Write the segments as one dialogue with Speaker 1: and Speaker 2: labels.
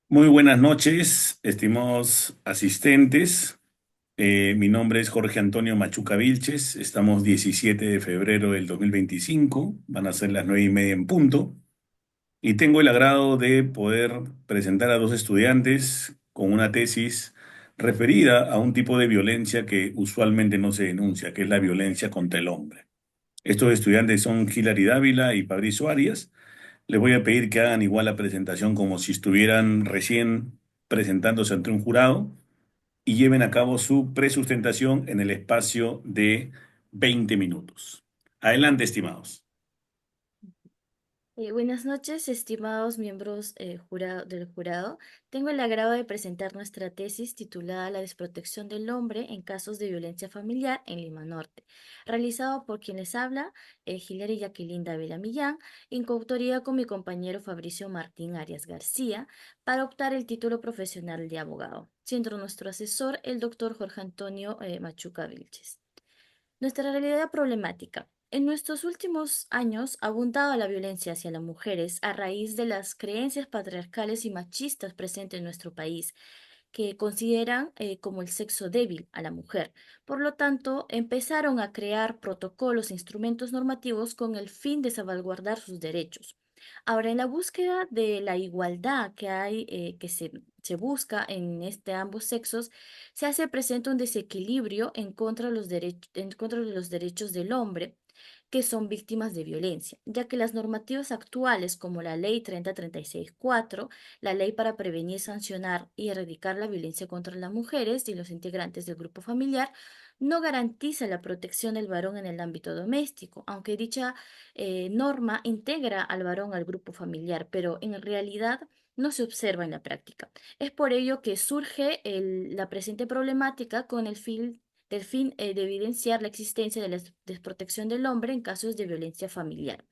Speaker 1: Muy buenas noches, estimados asistentes. Mi nombre es Jorge Antonio Machuca Vilches. Estamos 17 de febrero del 2025. Van a ser las 9:30 en punto. Y tengo el agrado de poder presentar a dos estudiantes con una tesis referida a un tipo de violencia que usualmente no se denuncia, que es la violencia contra el hombre. Estos estudiantes son Hilary Dávila y Fabrizio Arias. Les voy a pedir que hagan igual la presentación como si estuvieran recién presentándose ante un jurado y lleven a cabo su presustentación en el espacio de 20 minutos. Adelante, estimados.
Speaker 2: Buenas noches, estimados miembros del jurado. Tengo el agrado de presentar nuestra tesis titulada La desprotección del hombre en casos de violencia familiar en Lima Norte, realizado por quien les habla, Hilary Jacqueline Dávila Millán, en coautoría con mi compañero Fabricio Martín Arias García, para optar el título profesional de abogado, siendo nuestro asesor el doctor Jorge Antonio Machuca Vilches. Nuestra realidad problemática. En nuestros últimos años ha abundado la violencia hacia las mujeres a raíz de las creencias patriarcales y machistas presentes en nuestro país, que consideran como el sexo débil a la mujer. Por lo tanto, empezaron a crear protocolos e instrumentos normativos con el fin de salvaguardar sus derechos. Ahora, en la búsqueda de la igualdad que hay, se busca en ambos sexos, se hace presente un desequilibrio en contra de los derechos del hombre que son víctimas de violencia, ya que las normativas actuales como la Ley 3036-4, la Ley para prevenir, sancionar y erradicar la violencia contra las mujeres y los integrantes del grupo familiar, no garantiza la protección del varón en el ámbito doméstico, aunque dicha norma integra al varón al grupo familiar, pero en realidad no se observa en la práctica. Es por ello que surge la presente problemática con el fin de evidenciar la existencia de la desprotección del hombre en casos de violencia familiar.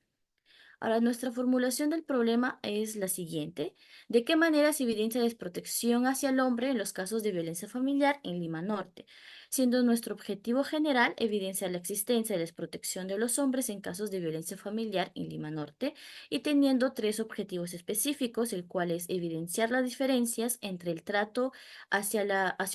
Speaker 2: Ahora, nuestra formulación del problema es la siguiente. ¿De qué manera se evidencia la desprotección hacia el hombre en los casos de violencia familiar en Lima Norte? Siendo nuestro objetivo general evidenciar la existencia de desprotección de los hombres en casos de violencia familiar en Lima Norte y teniendo tres objetivos específicos, el cual es evidenciar las diferencias entre el trato hacia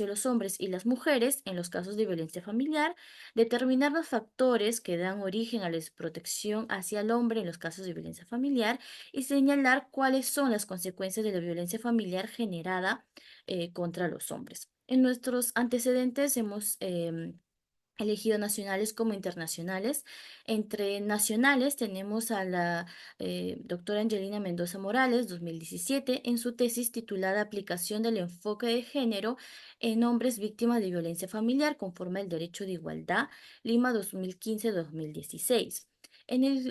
Speaker 2: los hombres y las mujeres en los casos de violencia familiar, determinar los factores que dan origen a la desprotección hacia el hombre en los casos de violencia familiar y señalar cuáles son las consecuencias de la violencia familiar generada contra los hombres. En nuestros antecedentes hemos elegido nacionales como internacionales. Entre nacionales tenemos a la doctora Angelina Mendoza Morales, 2017, en su tesis titulada Aplicación del enfoque de género en hombres víctimas de violencia familiar conforme al derecho de igualdad, Lima 2015-2016,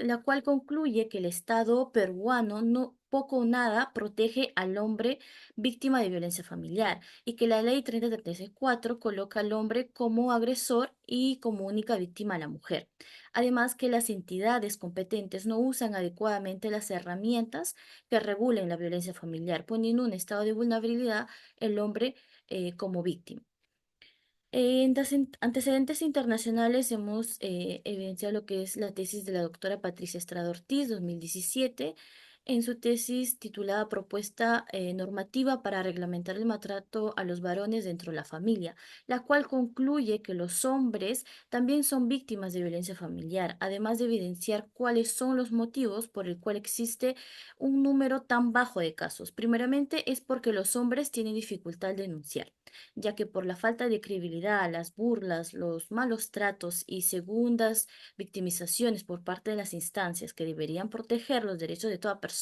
Speaker 2: la cual concluye que el Estado peruano no poco o nada protege al hombre víctima de violencia familiar y que la ley 3034 coloca al hombre como agresor y como única víctima a la mujer. Además que las entidades competentes no usan adecuadamente las herramientas que regulen la violencia familiar, poniendo en un estado de vulnerabilidad el hombre como víctima. En antecedentes internacionales hemos evidenciado lo que es la tesis de la doctora Patricia Estrada Ortiz, 2017, en su tesis titulada Propuesta normativa para reglamentar el maltrato a los varones dentro de la familia, la cual concluye que los hombres también son víctimas de violencia familiar, además de evidenciar cuáles son los motivos por el cual existe un número tan bajo de casos. Primeramente es porque los hombres tienen dificultad al denunciar, ya que por la falta de credibilidad, las burlas, los malos tratos y segundas victimizaciones por parte de las instancias que deberían proteger los derechos de toda persona,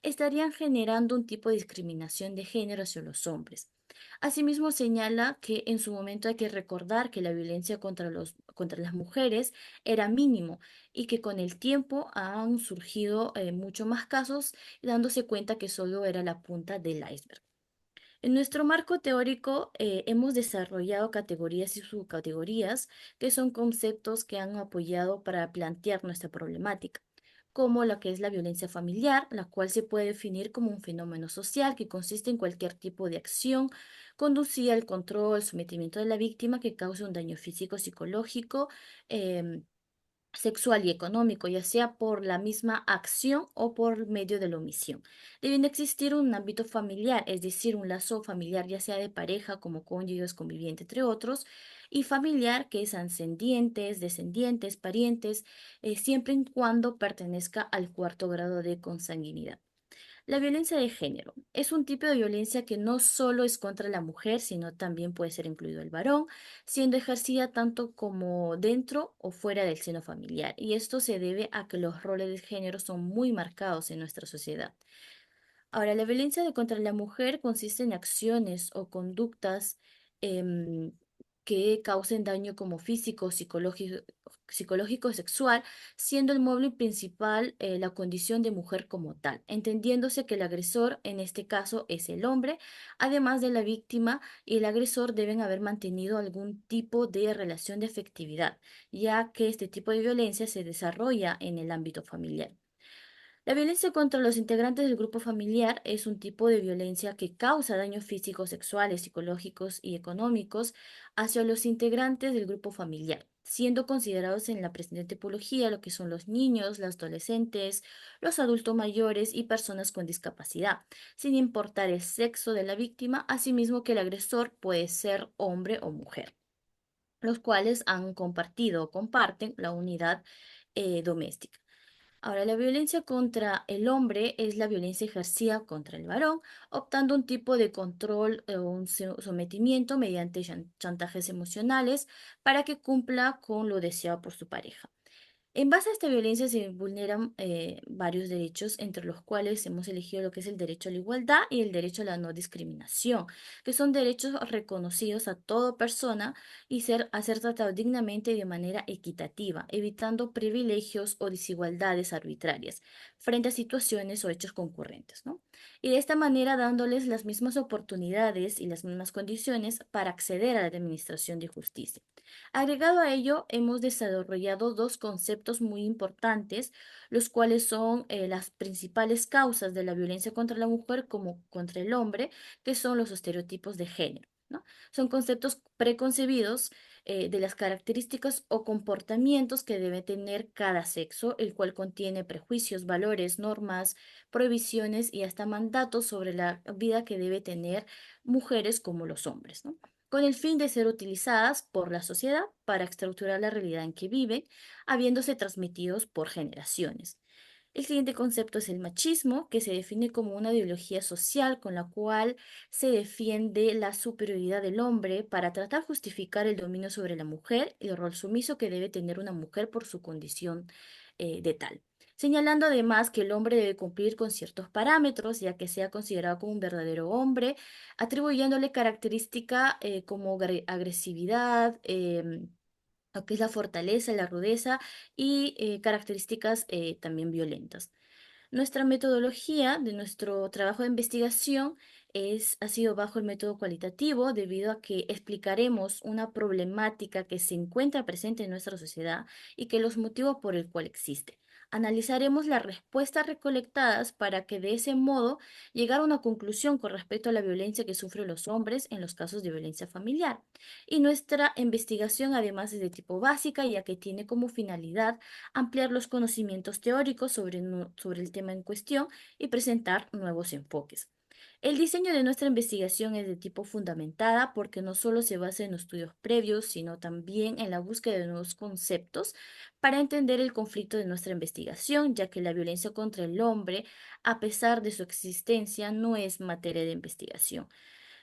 Speaker 2: estarían generando un tipo de discriminación de género hacia los hombres. Asimismo, señala que en su momento hay que recordar que la violencia contra las mujeres era mínimo y que con el tiempo han surgido mucho más casos, dándose cuenta que solo era la punta del iceberg. En nuestro marco teórico hemos desarrollado categorías y subcategorías que son conceptos que han apoyado para plantear nuestra problemática, como la que es la violencia familiar, la cual se puede definir como un fenómeno social que consiste en cualquier tipo de acción conducida al control, sometimiento de la víctima que cause un daño físico, psicológico, sexual y económico, ya sea por la misma acción o por medio de la omisión. Deben existir un ámbito familiar, es decir, un lazo familiar ya sea de pareja, como cónyuges, convivientes, entre otros, y familiar, que es ascendientes, descendientes, parientes, siempre y cuando pertenezca al cuarto grado de consanguinidad. La violencia de género es un tipo de violencia que no solo es contra la mujer, sino también puede ser incluido el varón, siendo ejercida tanto como dentro o fuera del seno familiar. Y esto se debe a que los roles de género son muy marcados en nuestra sociedad. Ahora, la violencia contra la mujer consiste en acciones o conductas em, que causen daño como físico, psicológico, sexual, siendo el móvil principal la condición de mujer como tal, entendiéndose que el agresor en este caso es el hombre, además de la víctima y el agresor deben haber mantenido algún tipo de relación de afectividad, ya que este tipo de violencia se desarrolla en el ámbito familiar. La violencia contra los integrantes del grupo familiar es un tipo de violencia que causa daños físicos, sexuales, psicológicos y económicos hacia los integrantes del grupo familiar, siendo considerados en la presente tipología lo que son los niños, los adolescentes, los adultos mayores y personas con discapacidad, sin importar el sexo de la víctima, asimismo que el agresor puede ser hombre o mujer, los cuales han compartido o comparten la unidad doméstica. Ahora, la violencia contra el hombre es la violencia ejercida contra el varón, optando un tipo de control o un sometimiento mediante chantajes emocionales para que cumpla con lo deseado por su pareja. En base a esta violencia se vulneran varios derechos, entre los cuales hemos elegido lo que es el derecho a la igualdad y el derecho a la no discriminación, que son derechos reconocidos a toda persona y a ser tratado dignamente y de manera equitativa, evitando privilegios o desigualdades arbitrarias frente a situaciones o hechos concurrentes, ¿no? Y de esta manera dándoles las mismas oportunidades y las mismas condiciones para acceder a la administración de justicia. Agregado a ello, hemos desarrollado dos conceptos muy importantes, los cuales son las principales causas de la violencia contra la mujer como contra el hombre, que son los estereotipos de género, ¿no? Son conceptos preconcebidos de las características o comportamientos que debe tener cada sexo, el cual contiene prejuicios, valores, normas, prohibiciones y hasta mandatos sobre la vida que debe tener mujeres como los hombres, ¿no? Con el fin de ser utilizadas por la sociedad para estructurar la realidad en que viven, habiéndose transmitidos por generaciones. El siguiente concepto es el machismo, que se define como una ideología social con la cual se defiende la superioridad del hombre para tratar de justificar el dominio sobre la mujer y el rol sumiso que debe tener una mujer por su condición de tal. Señalando además que el hombre debe cumplir con ciertos parámetros, ya que sea considerado como un verdadero hombre, atribuyéndole característica como agresividad, lo que es la fortaleza, la rudeza y características también violentas. Nuestra metodología de nuestro trabajo de investigación ha sido bajo el método cualitativo debido a que explicaremos una problemática que se encuentra presente en nuestra sociedad y que los motivos por el cual existe. Analizaremos las respuestas recolectadas para que de ese modo llegar a una conclusión con respecto a la violencia que sufren los hombres en los casos de violencia familiar. Y nuestra investigación además es de tipo básica, ya que tiene como finalidad ampliar los conocimientos teóricos sobre el tema en cuestión y presentar nuevos enfoques. El diseño de nuestra investigación es de tipo fundamentada porque no solo se basa en estudios previos, sino también en la búsqueda de nuevos conceptos para entender el conflicto de nuestra investigación, ya que la violencia contra el hombre, a pesar de su existencia, no es materia de investigación.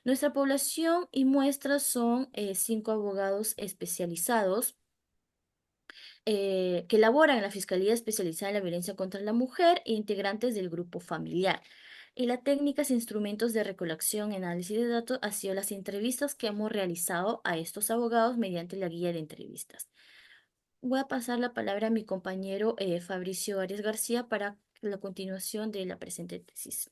Speaker 2: Nuestra población y muestras son 5 abogados especializados que laboran en la Fiscalía Especializada en la Violencia contra la Mujer e integrantes del grupo familiar. Y la técnicas e instrumentos de recolección y análisis de datos han sido las entrevistas que hemos realizado a estos abogados mediante la guía de entrevistas. Voy a pasar la palabra a mi compañero Fabricio Arias García para la continuación de la presente tesis.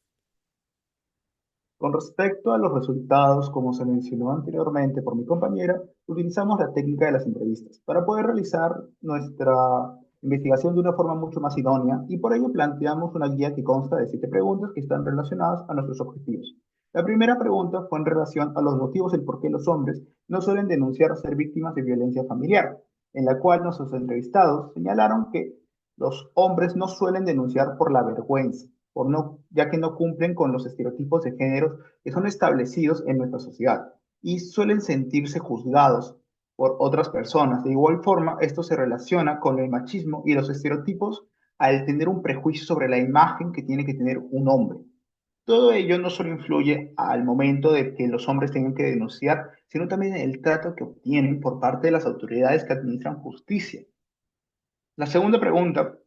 Speaker 3: Con respecto a los resultados, como se mencionó anteriormente por mi compañera, utilizamos la técnica de las entrevistas para poder realizar nuestra investigación de una forma mucho más idónea y por ello planteamos una guía que consta de 7 preguntas que están relacionadas a nuestros objetivos. La primera pregunta fue en relación a los motivos del por qué los hombres no suelen denunciar ser víctimas de violencia familiar. en la cual nuestros entrevistados señalaron que los hombres no suelen denunciar por la vergüenza, ya que no cumplen con los estereotipos de género que son establecidos en nuestra sociedad y suelen sentirse juzgados por otras personas. De igual forma, esto se relaciona con el machismo y los estereotipos al tener un prejuicio sobre la imagen que tiene que tener un hombre. Todo ello no solo influye al momento de que los hombres tengan que denunciar, sino también en el trato que obtienen por parte de las autoridades que administran justicia. La segunda pregunta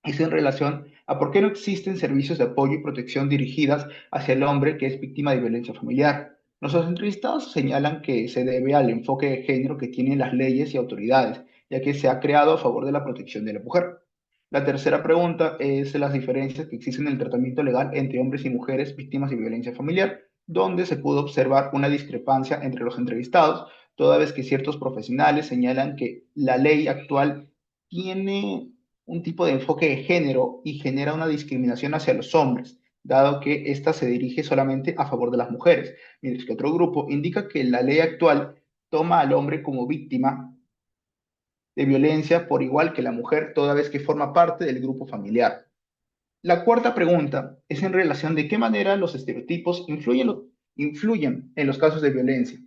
Speaker 3: es en relación a por qué no existen servicios de apoyo y protección dirigidas hacia el hombre que es víctima de violencia familiar. Nuestros entrevistados señalan que se debe al enfoque de género que tienen las leyes y autoridades, ya que se ha creado a favor de la protección de la mujer. La tercera pregunta es las diferencias que existen en el tratamiento legal entre hombres y mujeres víctimas de violencia familiar, donde se pudo observar una discrepancia entre los entrevistados, toda vez que ciertos profesionales señalan que la ley actual tiene un tipo de enfoque de género y genera una discriminación hacia los hombres, dado que ésta se dirige solamente a favor de las mujeres, mientras que otro grupo indica que la ley actual toma al hombre como víctima de violencia por igual que la mujer, toda vez que forma parte del grupo familiar. La cuarta pregunta es en relación de qué manera los estereotipos influyen en los casos de violencia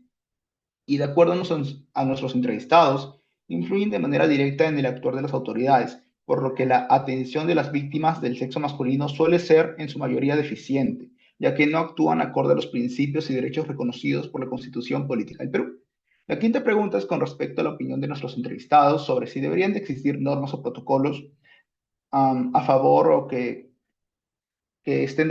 Speaker 3: y de acuerdo a nuestros entrevistados, influyen de manera directa en el actuar de las autoridades, por lo que la atención de las víctimas del sexo masculino suele ser en su mayoría deficiente, ya que no actúan acorde a los principios y derechos reconocidos por la Constitución Política del Perú. La quinta pregunta es con respecto a la opinión de nuestros entrevistados sobre si deberían de existir normas o protocolos a favor o que, estén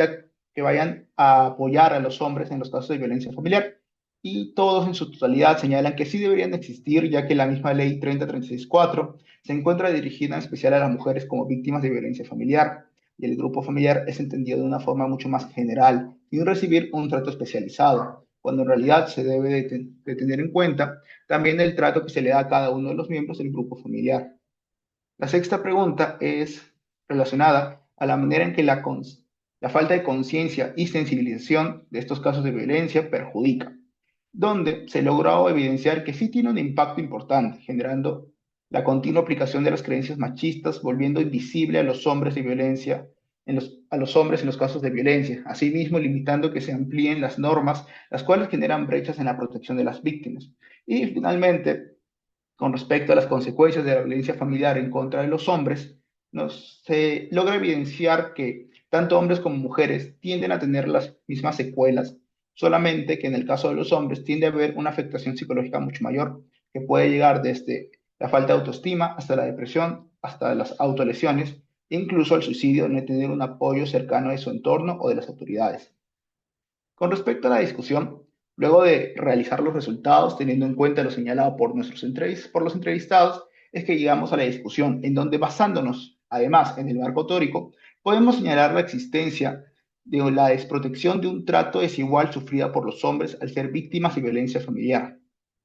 Speaker 3: que vayan a apoyar a los hombres en los casos de violencia familiar. Y todos en su totalidad señalan que sí deberían de existir, ya que la misma ley 30364 se encuentra dirigida en especial a las mujeres como víctimas de violencia familiar, y el grupo familiar es entendido de una forma mucho más general, sin recibir un trato especializado, cuando en realidad se debe de tener en cuenta también el trato que se le da a cada uno de los miembros del grupo familiar. La sexta pregunta es relacionada a la manera en que la falta de conciencia y sensibilización de estos casos de violencia perjudica, donde se logró evidenciar que sí tiene un impacto importante, generando la continua aplicación de las creencias machistas, volviendo invisible a los hombres de violencia, a los hombres en los casos de violencia, asimismo limitando que se amplíen las normas, las cuales generan brechas en la protección de las víctimas. Y finalmente, con respecto a las consecuencias de la violencia familiar en contra de los hombres, se logra evidenciar que tanto hombres como mujeres tienden a tener las mismas secuelas, solamente que en el caso de los hombres tiende a haber una afectación psicológica mucho mayor, que puede llegar desde la falta de autoestima hasta la depresión, hasta las autolesiones, e incluso al suicidio de no tener un apoyo cercano de su entorno o de las autoridades. Con respecto a la discusión, luego de realizar los resultados, teniendo en cuenta lo señalado por por los entrevistados, es que llegamos a la discusión, en donde basándonos, además, en el marco teórico, podemos señalar la existencia de la desprotección de un trato desigual sufrida por los hombres al ser víctimas de violencia familiar,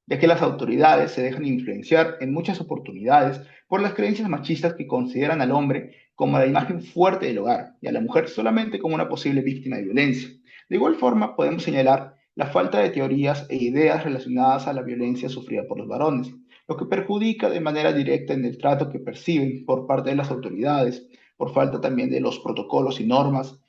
Speaker 3: ya que las autoridades se dejan influenciar en muchas oportunidades por las creencias machistas que consideran al hombre como la imagen fuerte del hogar y a la mujer solamente como una posible víctima de violencia. De igual forma, podemos señalar la falta de teorías e ideas relacionadas a la violencia sufrida por los varones, lo que perjudica de manera directa en el trato que perciben por parte de las autoridades, por falta también de los protocolos y normas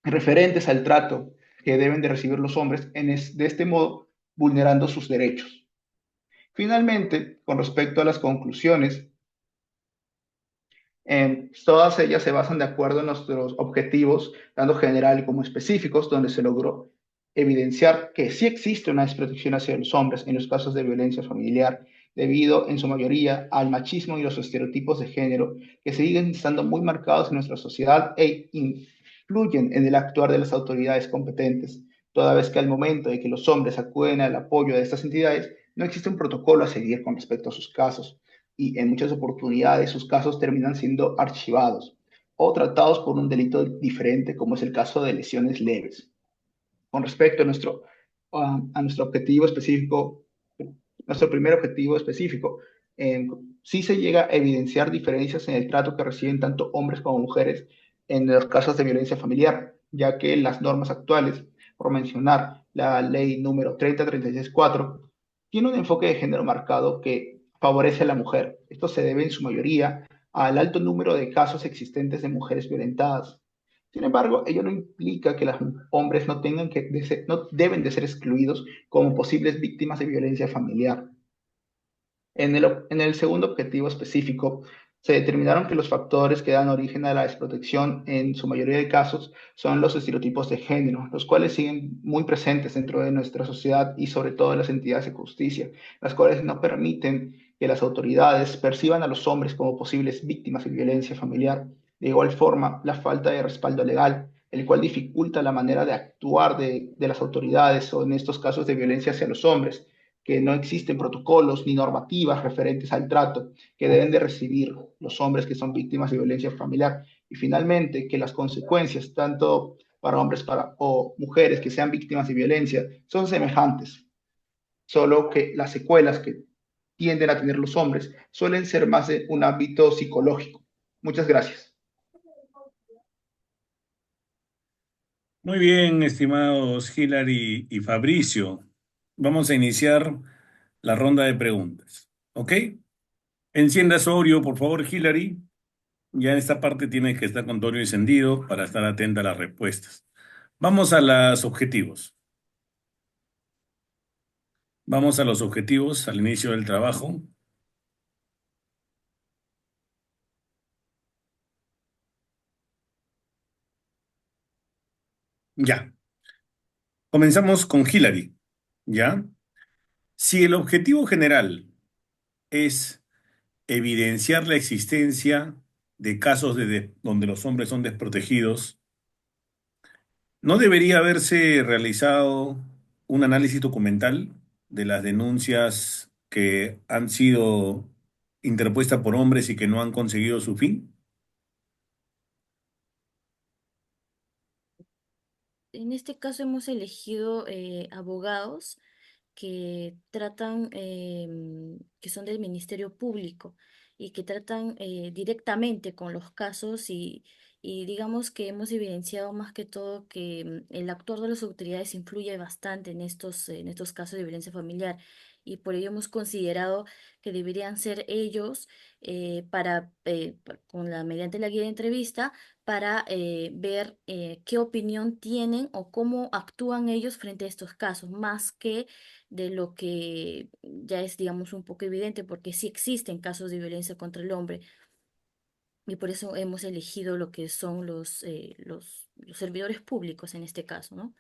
Speaker 3: referentes al trato que deben de recibir los hombres, de este modo vulnerando sus derechos. Finalmente, con respecto a las conclusiones, todas ellas se basan de acuerdo en nuestros objetivos, tanto general como específicos, donde se logró evidenciar que sí existe una desprotección hacia los hombres en los casos de violencia familiar, debido en su mayoría al machismo y los estereotipos de género que siguen estando muy marcados en nuestra sociedad e influyen en el actuar de las autoridades competentes, toda vez que al momento de que los hombres acuden al apoyo de estas entidades, no existe un protocolo a seguir con respecto a sus casos y en muchas oportunidades sus casos terminan siendo archivados o tratados por un delito diferente, como es el caso de lesiones leves. Con respecto a nuestro objetivo específico, nuestro primer objetivo específico, sí se llega a evidenciar diferencias en el trato que reciben tanto hombres como mujeres en los casos de violencia familiar, ya que las normas actuales, por mencionar la ley número 30364, tiene un enfoque de género marcado que favorece a la mujer. Esto se debe en su mayoría al alto número de casos existentes de mujeres violentadas. Sin embargo, ello no implica que los hombres no deben de ser excluidos como posibles víctimas de violencia familiar. En el segundo objetivo específico, se determinaron que los factores que dan origen a la desprotección en su mayoría de casos son los estereotipos de género, los cuales siguen muy presentes dentro de nuestra sociedad y sobre todo en las entidades de justicia, las cuales no permiten que las autoridades perciban a los hombres como posibles víctimas de violencia familiar. De igual forma, la falta de respaldo legal, el cual dificulta la manera de actuar de las autoridades o en estos casos de violencia hacia los hombres, que no existen protocolos ni normativas referentes al trato que deben de recibir los hombres que son víctimas de violencia familiar. Y finalmente, que las consecuencias, tanto para hombres o mujeres que sean víctimas de violencia, son semejantes, solo que las secuelas que tienden a tener los hombres suelen ser más de un ámbito psicológico. Muchas gracias.
Speaker 1: Muy bien, estimados Hilary y Fabricio. Vamos a iniciar la ronda de preguntas. ¿Ok? Encienda su audio, por favor, Hilary. Ya en esta parte tiene que estar con todo encendido para estar atenta a las respuestas. Vamos a los objetivos. Vamos a los objetivos al inicio del trabajo. Ya. Comenzamos con Hilary. ¿Ya? Si el objetivo general es evidenciar la existencia de casos donde los hombres son desprotegidos, ¿no debería haberse realizado un análisis documental de las denuncias que han sido interpuestas por hombres y que no han conseguido su fin?
Speaker 2: En este caso hemos elegido abogados que tratan, que son del Ministerio Público y que tratan directamente con los casos y digamos que hemos evidenciado más que todo que el actuar de las autoridades influye bastante en estos casos de violencia familiar y por ello hemos considerado que deberían ser ellos mediante la guía de entrevista para ver qué opinión tienen o cómo actúan ellos frente a estos casos, más que de lo que ya es, digamos, un poco evidente, porque sí existen casos de violencia contra el hombre y por eso hemos elegido lo que son los servidores públicos en este caso, ¿no?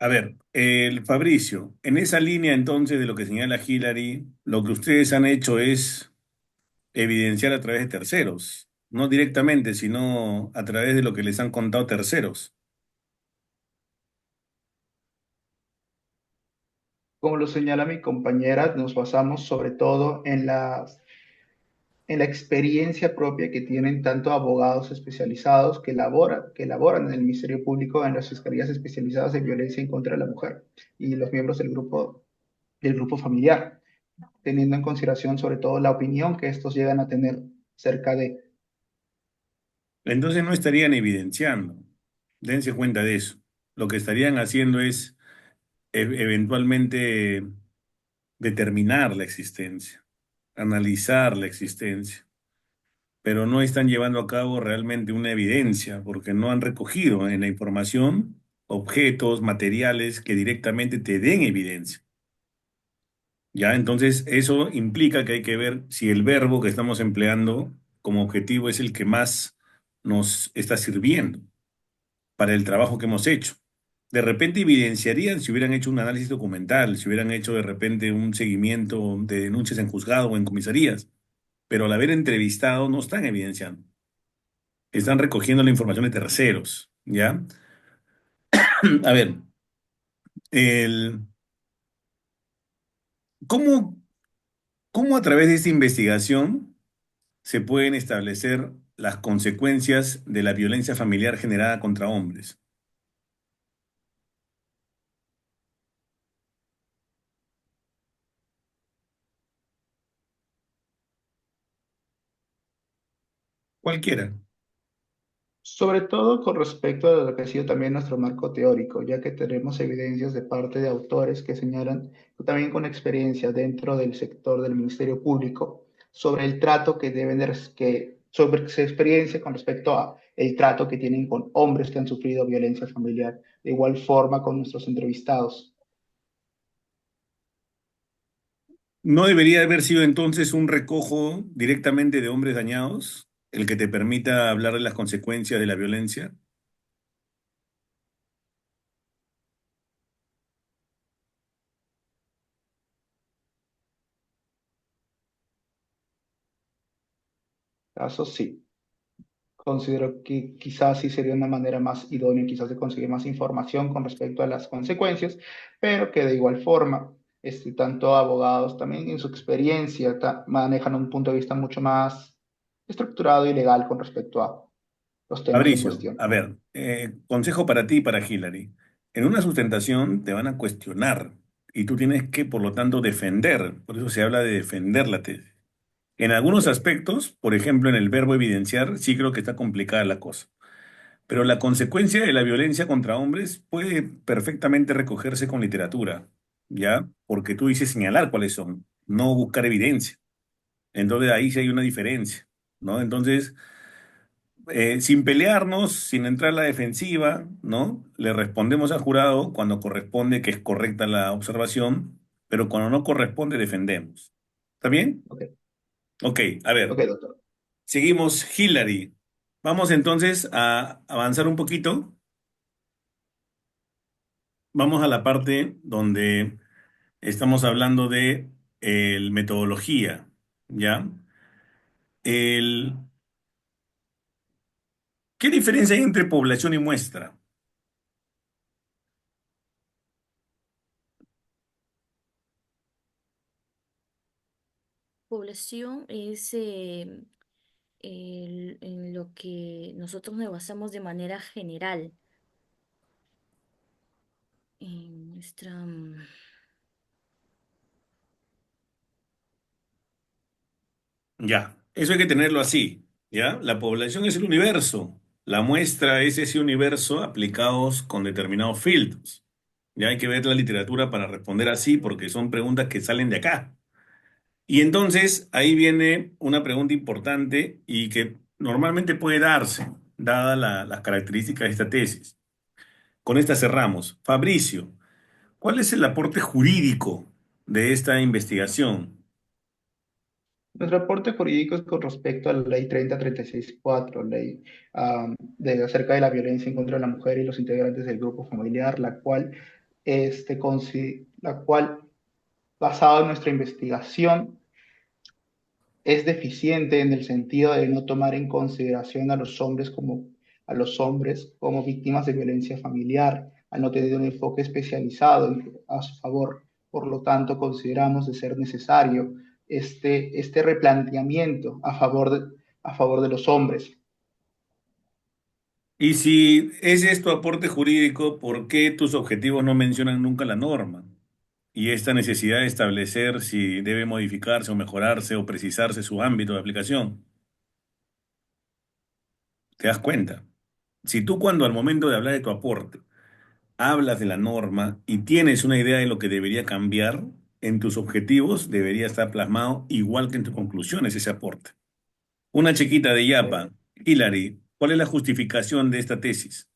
Speaker 1: A ver, el Fabricio, en esa línea entonces de lo que señala Hillary, lo que ustedes han hecho es evidenciar a través de terceros, no directamente, sino a través de lo que les han contado terceros.
Speaker 3: Como lo señala mi compañera, nos basamos sobre todo en la experiencia propia que tienen tanto abogados especializados que elaboran en el Ministerio Público en las fiscalías especializadas en violencia en contra de la mujer y los miembros del grupo familiar, teniendo en consideración sobre todo la opinión que estos llegan a tener cerca de.
Speaker 1: Entonces no estarían evidenciando. Dense cuenta de eso. Lo que estarían haciendo es eventualmente determinar la existencia, analizar la existencia, pero no están llevando a cabo realmente una evidencia porque no han recogido en la información objetos, materiales que directamente te den evidencia. Ya, entonces eso implica que hay que ver si el verbo que estamos empleando como objetivo es el que más nos está sirviendo para el trabajo que hemos hecho. De repente evidenciarían si hubieran hecho un análisis documental, si hubieran hecho de repente un seguimiento de denuncias en juzgado o en comisarías, pero al haber entrevistado no están evidenciando, están recogiendo la información de terceros, ¿ya? A ver, el, ¿cómo, cómo a través de esta investigación se pueden establecer las consecuencias de la violencia familiar generada contra hombres? Cualquiera.
Speaker 3: Sobre todo con respecto a lo que ha sido también nuestro marco teórico, ya que tenemos evidencias de parte de autores que señalan, también con experiencia dentro del sector del Ministerio Público, sobre el trato que deben de, sobre su experiencia con respecto a el trato que tienen con hombres que han sufrido violencia familiar, de igual forma con nuestros entrevistados.
Speaker 1: ¿No debería haber sido entonces un recojo directamente de hombres dañados el que te permita hablar de las consecuencias de la violencia?
Speaker 3: Caso sí. Considero que quizás sí sería una manera más idónea, quizás de conseguir más información con respecto a las consecuencias, pero que de igual forma, tanto abogados también en su experiencia manejan un punto de vista mucho más estructurado y legal con respecto a los temas en
Speaker 1: Fabricio,
Speaker 3: cuestión.
Speaker 1: a ver, consejo para ti y para Hillary. En una sustentación te van a cuestionar y tú tienes que, por lo tanto, defender. Por eso se habla de defender la tesis. En algunos
Speaker 3: Ok.
Speaker 1: aspectos, por ejemplo, en el verbo evidenciar, sí creo que está complicada la cosa. Pero la consecuencia de la violencia contra hombres puede perfectamente recogerse con literatura, ¿ya? Porque tú dices señalar cuáles son, no buscar evidencia. Entonces ahí sí hay una diferencia, ¿no? Entonces, sin pelearnos, sin entrar a la defensiva, ¿no? Le respondemos al jurado cuando corresponde que es correcta la observación, pero cuando no corresponde defendemos. ¿Está bien?
Speaker 3: Ok,
Speaker 1: Ok, a
Speaker 3: ok,
Speaker 1: ver,
Speaker 3: doctor.
Speaker 1: seguimos, Hillary. Vamos entonces a avanzar un poquito. Vamos a la parte donde estamos hablando de metodología, ¿ya? El, ¿Qué diferencia hay entre población y muestra?
Speaker 2: Población es en lo que nosotros nos basamos de manera general en nuestra...
Speaker 1: Ya, eso hay que tenerlo así, ¿ya? La población es el universo, la muestra es ese universo aplicados con determinados filtros. Ya hay que ver la literatura para responder así porque son preguntas que salen de acá. Y entonces ahí viene una pregunta importante y que normalmente puede darse, dadas las características de esta tesis. Con esta cerramos. Fabricio, ¿cuál es el aporte jurídico de esta investigación?
Speaker 3: Nuestro aporte jurídico es con respecto a la ley 3036-4, ley acerca de la violencia en contra de la mujer y los integrantes del grupo familiar, la cual, basado en nuestra investigación, es deficiente en el sentido de no tomar en consideración a los hombres como víctimas de violencia familiar, al no tener un enfoque especializado a su favor. Por lo tanto, consideramos de ser necesario este replanteamiento a favor de los hombres.
Speaker 1: Y si ese es tu aporte jurídico, ¿por qué tus objetivos no mencionan nunca la norma? Y esta necesidad de establecer si debe modificarse o mejorarse o precisarse su ámbito de aplicación. ¿Te das cuenta? Si tú cuando al momento de hablar de tu aporte hablas de la norma y tienes una idea de lo que debería cambiar, en tus objetivos debería estar plasmado igual que en tus conclusiones ese aporte. Una chiquita de Yapa, Hilary, ¿cuál es la justificación de esta tesis?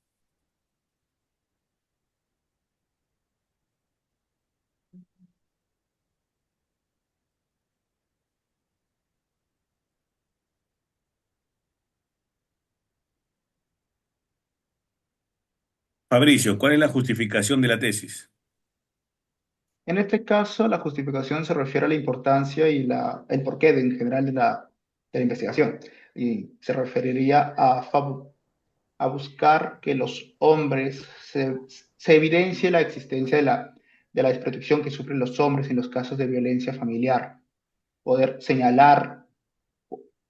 Speaker 1: Fabricio, ¿cuál es la justificación de la tesis?
Speaker 3: En este caso, la justificación se refiere a la importancia y el porqué en general de la investigación. Y se referiría a buscar que los hombres se evidencie la existencia de la desprotección que sufren los hombres en los casos de violencia familiar. Poder señalar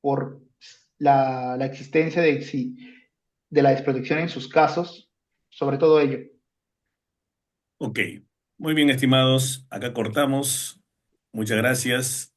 Speaker 3: por la existencia de la desprotección en sus casos, sobre todo ello.
Speaker 1: Ok, muy bien, estimados, acá cortamos. Muchas gracias.